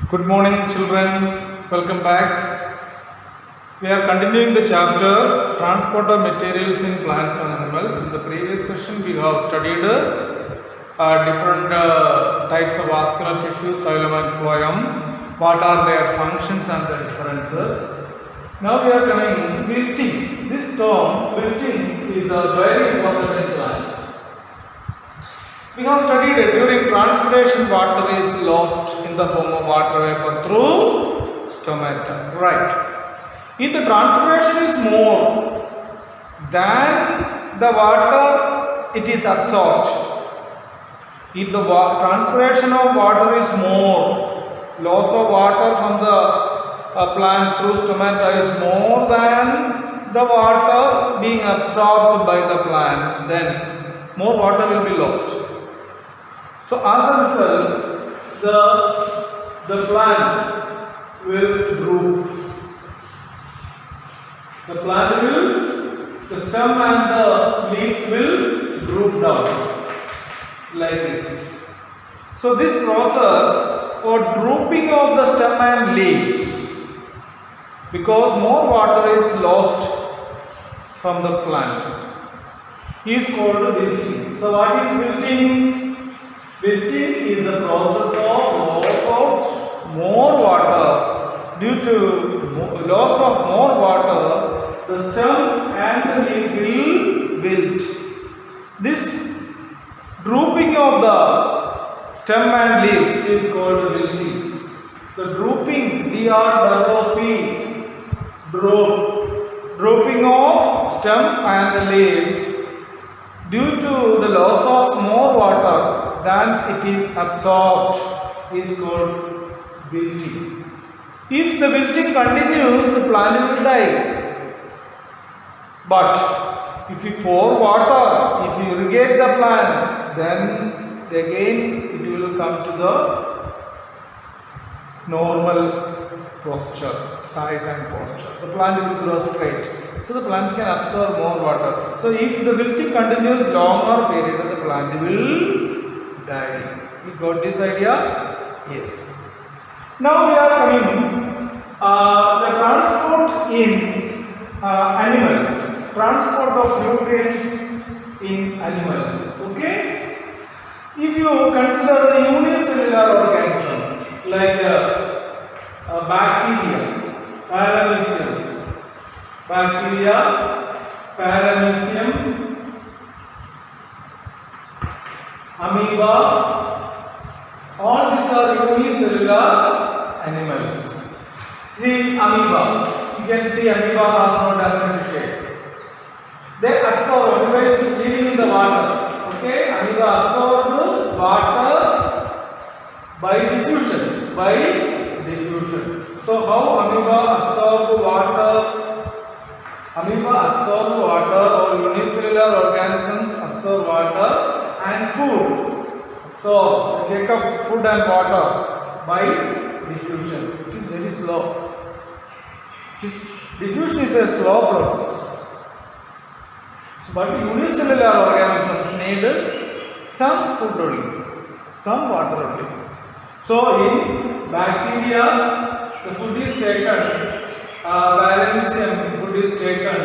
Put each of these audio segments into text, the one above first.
Good morning, children. Welcome back. We are continuing the chapter Transport of Materials in Plants and Animals. In the previous session, we have studied different types of vascular tissue, xylem and phloem. What are their functions and the differences? Now we are coming wilting. This term, wilting, is very important in plants. We have studied it during transpiration, water is lost in the form of water vapor through stomata. Right. If the transpiration is more than the water, it is absorbed. If the transpiration of water is more, loss of water from the plant through stomata is more than the water being absorbed by the plant, then more water will be lost. So as a result, the plant will droop. The stem and the leaves will droop down like this. So this process or drooping of the stem and leaves, because more water is lost from the plant, is called wilting. So what is wilting? Wilting is the process of loss of more water. Due to loss of more water, the stem and the leaf will wilt. This drooping of the stem and leaf is called wilting. The drooping, D-R-O-P, drooping of stem and the leaves due to the loss of more water than it is absorbed is called wilting. If the wilting continues, the plant will die. But if you pour water, if you irrigate the plant, then again it will come to the normal posture, size and posture. The plant will grow straight. So the plants can absorb more water. So if the wilting continues longer period, the plant will die. You got this idea? Yes. Now we are coming the transport in animals. Transport of nutrients in animals. Okay? If you consider the unicellular organisms like bacteria, paramecium, amoeba, all these are unicellular animals. See amoeba, you can see amoeba has no definite shape. They absorb, amoeba is living in the water. Okay, amoeba absorb water by diffusion. So how amoeba absorb water? Amoeba absorb water, or unicellular organisms absorb water and food. So they take up food and water by diffusion. It is very slow. Diffusion is a slow process. But unicellular organisms need some food only, some water only. So in bacteria, the food is taken, paramecium food is taken,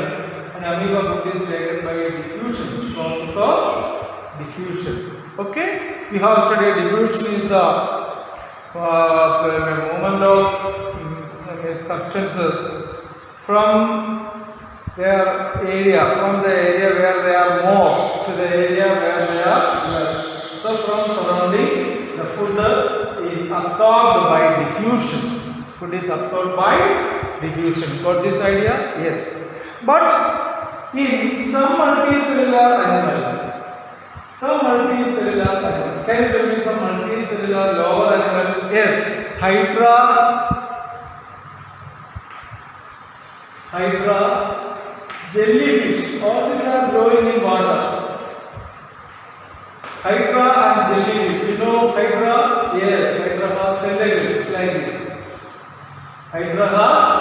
and amoeba food is taken by diffusion, process of diffusion. Okay, we have studied diffusion is the movement of substances from their area, from the area where they are more to the area where they are less. So from surrounding, the food is absorbed by diffusion. Food is absorbed by diffusion. Got this idea? Yes. But in some multicellular animals, can you tell me some multicellular lower animals? Yes. Hydra, jellyfish, all these are growing in water. Hydra and jellyfish. You know Hydra? Yes, Hydra has tentacles like this. Hydra has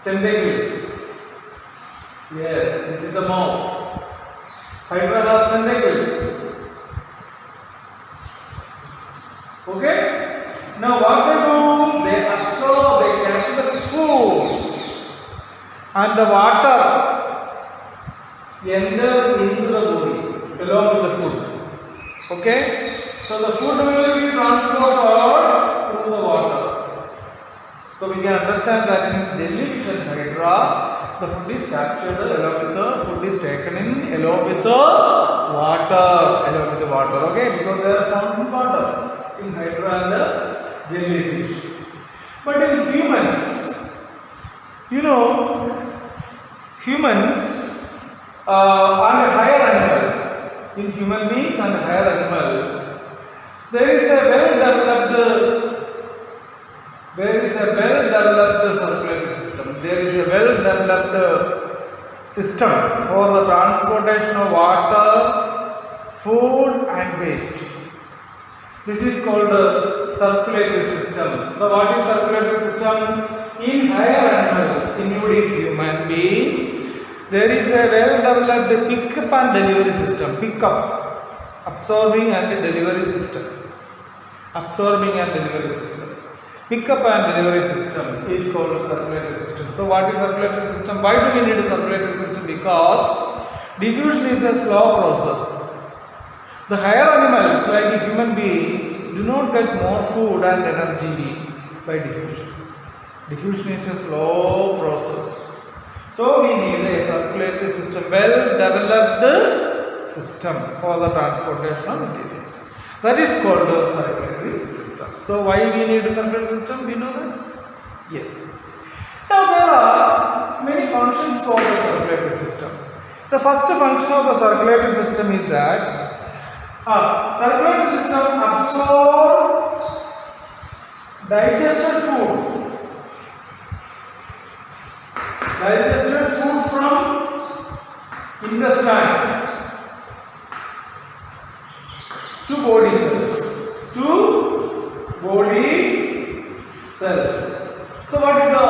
tentacles. Yes, this is the mouth. Hydra has tentacles. Okay? Now what they do? and the water enter into the body along with the food. Okay, so the food will be transported through the water. So we can understand that in jellyfish and hydra, the food is captured along with the food is taken in along with the water. Okay, because they are found in water in hydra and the jellyfish. But in humans, you know, humans and higher animals, in human beings and higher animals, there is a well-developed circulatory system. There is a well-developed system for the transportation of water, food and waste. This is called circulatory system. So what is circulatory system? In higher animals, including human beings, there is a well-developed pick-up and delivery system. Absorbing and delivery system. Pick-up and delivery system is called a circulatory system. So what is circulatory system? Why do we need a circulatory system? Because diffusion is a slow process. The higher animals, like the human beings, do not get more food and energy by diffusion. Diffusion is a slow process. So we need a circulatory system, well-developed system for the transportation of materials. That is called a circulatory system. So why we need a circulatory system? We know that? Yes. Now there are many functions for the circulatory system. The first function of the circulatory system is that circulatory system absorbs digested food from intestine to body cells. So what is the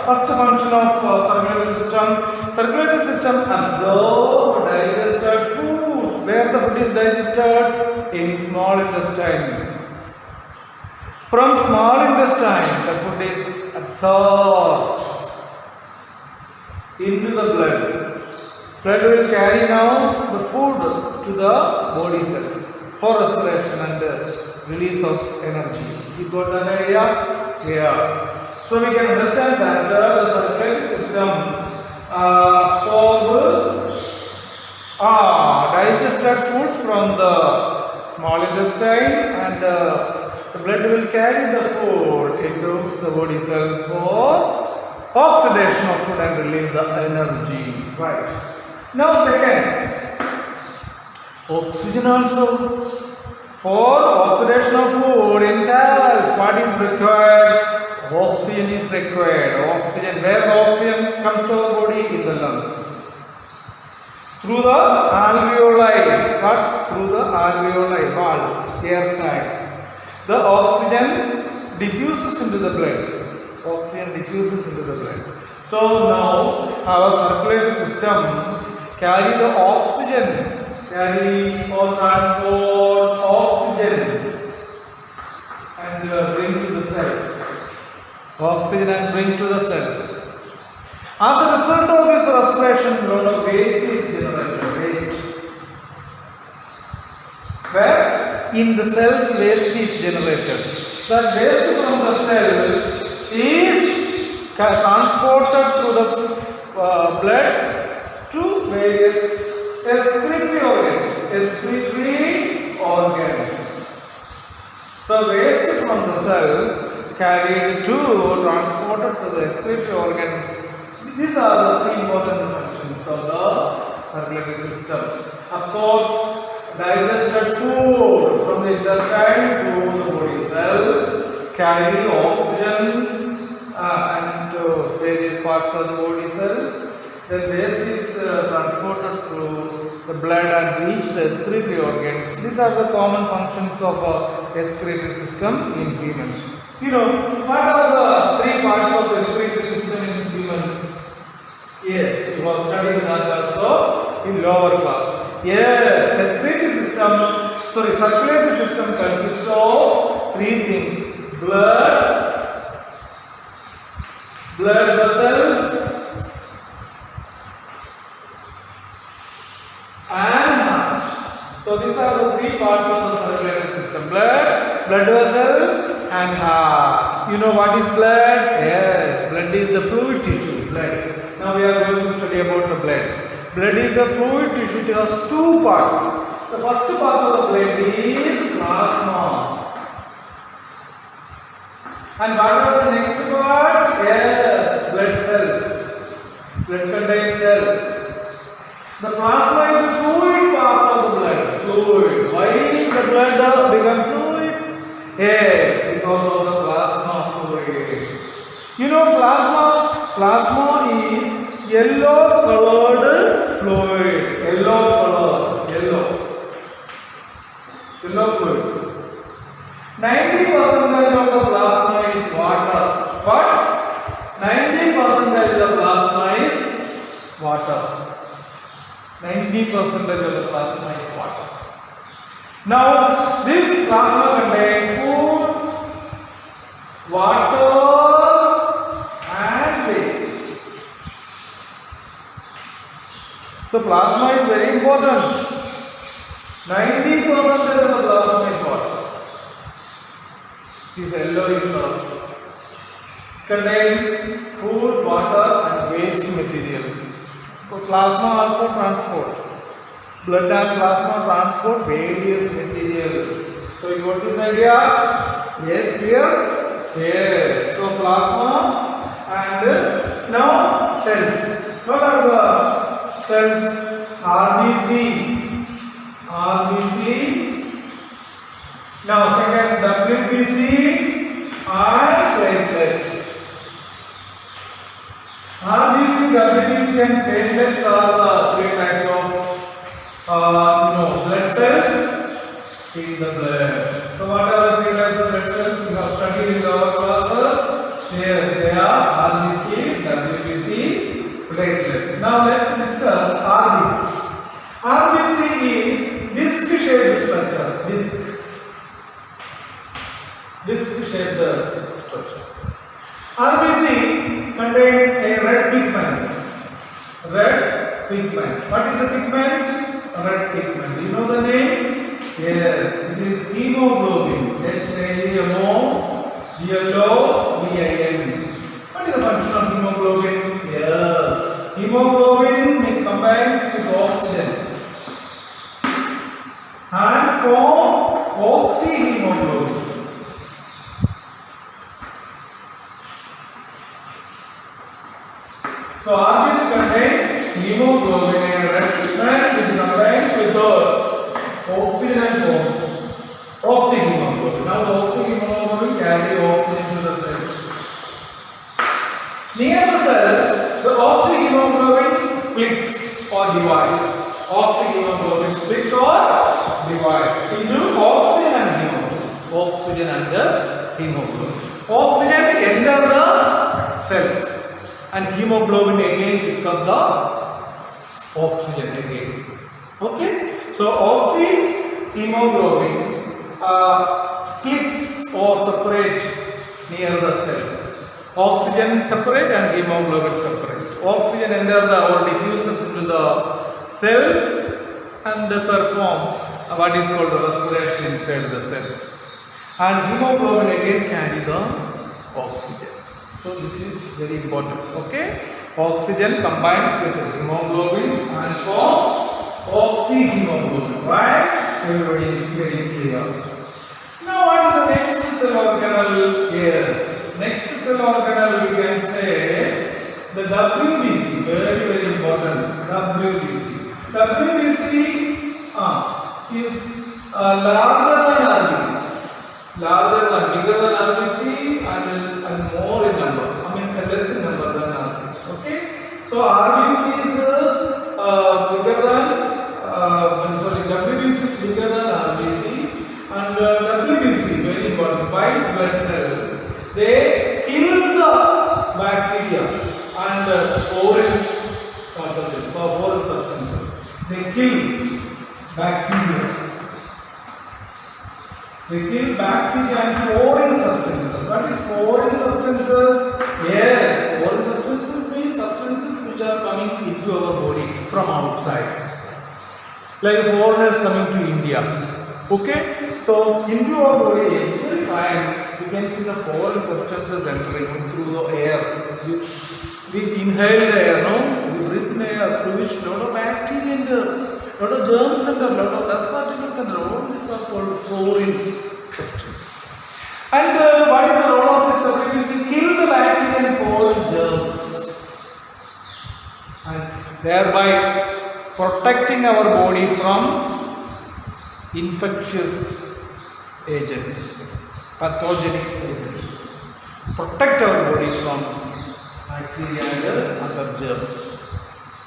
first function of circulatory system? Circulatory system absorbs digested food. Where the food is digested? In small intestine. From small intestine, the food is absorbed into the blood. Blood will carry now the food to the body cells for respiration and release of energy. You got that idea? Yeah. So we can understand that the circulatory system absorbs digested food from the small intestine, and the blood will carry the food into the body cells for oxidation of food and release the energy. Right. Now second, oxygen also. For oxidation of food in cells, what is required? Oxygen is required. Oxygen, where the oxygen comes to our body? In the lungs. Through the alveoli. What? Through the alveoli, valves, air sacs. The oxygen diffuses into the blood. So now our circulatory system carry the oxygen, or transport oxygen and bring to the cells. As a result of this respiration, a lot of waste is generated. Where? In the cells, waste is generated. That waste from the cells is transported through the blood to various excretory organs. So waste from the cells carried to transported to the excretory organs. These are the three important functions of the circulatory system. Absorbs digested food from the intestine to the body cells, carry oxygen and various parts of the body cells. Then waste is transported through the blood and reach the excretory organs. These are the common functions of excretory system in humans. You know, what are the three parts of the excretory system in humans? Yes, it was studied that also in lower class. Yes, circulatory system consists of three things: blood vessels So these are the three parts of the circulatory system: blood, blood vessels, and heart. You know what is blood? Yes, blood is the fluid tissue. Blood. Now we are going to study about the blood. Blood is a fluid tissue. It has two parts. The first part of the blood is plasma. And what are the next parts? Yes, blood cells. Blood contains cells. The plasma is the fluid part of the blood. Fluid. Why the blood becomes fluid? Yes, because of the plasma fluid. You know plasma is yellow colored fluid. Yellow fluid. 90% of the plasma is water. But 90% of the plasma is water. 90% of the plasma is water. Now, this plasma contains food, water, and waste. So, plasma is very important. 90% of the plasma is water. It is yellow in color. Contains food, water, and waste materials. So plasma also transport. Blood and plasma transport various materials. So you got this idea? Yes, clear? Yes. So plasma and now cells. What are the cells? RBC. Now second WBC and platelets. RBC, WBC and platelets are the three types of blood cells in the blood. So what are the three types of blood cells we have studied in our classes? Here they are RBC, WBC, platelets. Now let's discuss RBC. RBC is disc-shaped structure. Disc-shaped structure. RBC contains a red pigment. What is the pigment? Red pigment. You know the name? Yes, it is hemoglobin. HAEMOGLOBIN. What is the function of hemoglobin? Yes, hemoglobin combines with oxygen and form oxyhemoglobin. So RBC contains hemoglobin and red pigment which combines with oxygen and form oxyhemoglobin. Now the oxyhemoglobin carry oxygen to the cells. Near the cells, the oxyhemoglobin splits or divide. Oxyhemoglobin split or divide into oxygen and hemoglobin. Oxygen enter the cells. And hemoglobin again becomes the oxygen again. Okay? So oxyhemoglobin splits or separate near the cells. Oxygen separate and hemoglobin separate. Oxygen enter or diffuses into the cells and perform what is called the respiration inside the cells. And hemoglobin again carry the oxygen. So this is very important. Okay, oxygen combines with hemoglobin and form oxyhemoglobin. Right? Everybody is very clear. Now what is the next cell organelle? Yes, next cell organelle we can say the WBC. Very important. WBC is larger than RBC. Bigger than RBC and more in number. Less in number than RBC. Okay. So RBC is bigger than WBC is bigger than RBC, and WBC very important. White blood cells, they kill the bacteria and foreign substances. They kill bacteria. They kill bacteria and foreign substances. What is foreign substances? Yes, foreign substances means substances which are coming into our body from outside. Like foreigners coming to India. area. Okay, so into our body, very fine. You can see the foreign substances entering through the air. We inhale the air, no? We breathe in air, through which lot of bacteria and lot of germs and lot of dust particles and all these are called foreign substances. And what is the role of this substance? Kill the bacteria and foreign germs, and thereby protecting our body from infectious agents, pathogenic agents. Protect our body from bacteria and other germs.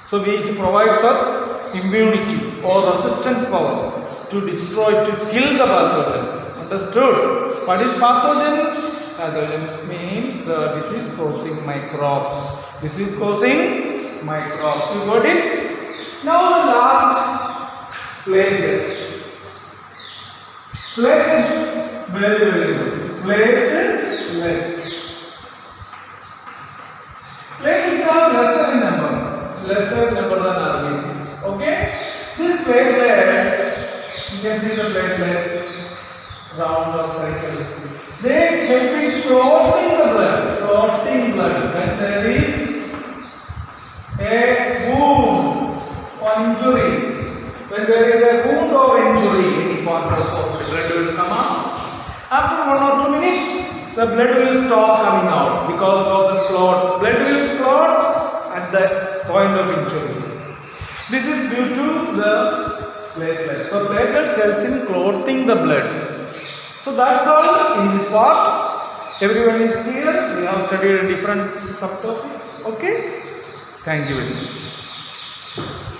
So it provides us immunity or resistance power to destroy, to kill the pathogen. Understood? What is pathogen? Pathogen means the disease causing microbes. Disease causing microbes. You got it? Now the last, platelets. Platelets, very good. Platelets. Platelets are lesser in number than RBC. Okay? These platelets, you can see the platelets, round or spherical. They help in clotting the blood. Clotting blood. When there is a wound or injury, when there is a wound or injury, any part of the blood will come out. After 1 or 2 minutes, the blood will stop coming out because of the clot. Blood will clot at the point of injury. This is due to the platelets. So platelets help in clotting the blood. So that's all in this part. Everyone is clear? We have studied different subtopics. Okay? Thank you very much.